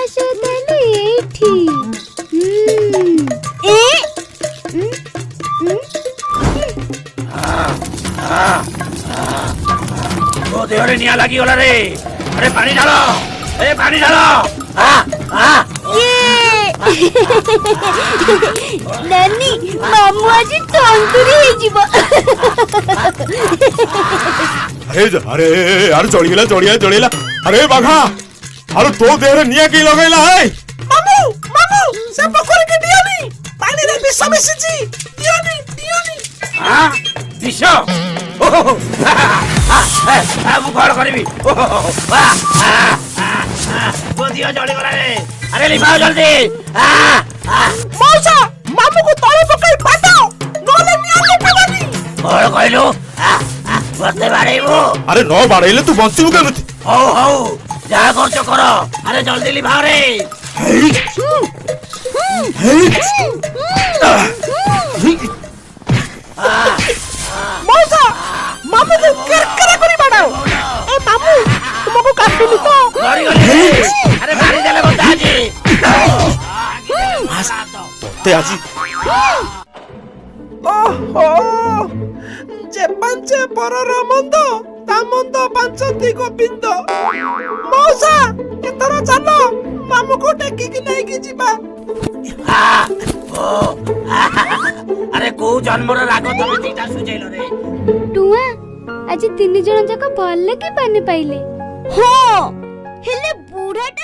ମଉସା ତାହେଲେ ଏଇଠି। ମୋ ଦେହରେ ନିଆଁ ଲାଗିଗଲା ରେ। ଆରେ ପାଣି ଢାଳ, ଏ ପାଣି ଢାଳ। ନାନୀ ମାମୁ ଆଜି ତନ୍ଦୁରୀ ହେଇଯିବ। अरे अरे जळीला जळीला जळीला अरे बाघा अरे तो देहरे निया की लगाइला है मामू मामू से पोखरी के दियानी पानी रे विष मिसिची दियानी दियानी हां विष ओहो मु कौन करबी वो दियो जळी गला रे। अरे लिभाओ जल्दी। मौसा मामू को तळे पकाई बाटाओ नोले निया लुटबानी कौन कहलु मते बाड़ेबो। अरे न बाड़ेले तू बंचिबु केमिति हो हो जा करछ कर। अरे जल्दी लिभाओ रे। मौसा मामू को करकरा करी बाटाओ। ए मामू तुमको काटुनी तो गरी गली। अरे पानी देले बता जी ते आजी ओहो जे पंचे परर मंद ता मंद पंचती गोविंद। मौसा एतरा चलो मामू को टेकी की नहीं की जीवा। अरे को जन्मर राग तमे दीटा सुझैलो रे। टुआ आज 3 जण जाक भले की पानी पाइले। हो हेले बुढ़ाटा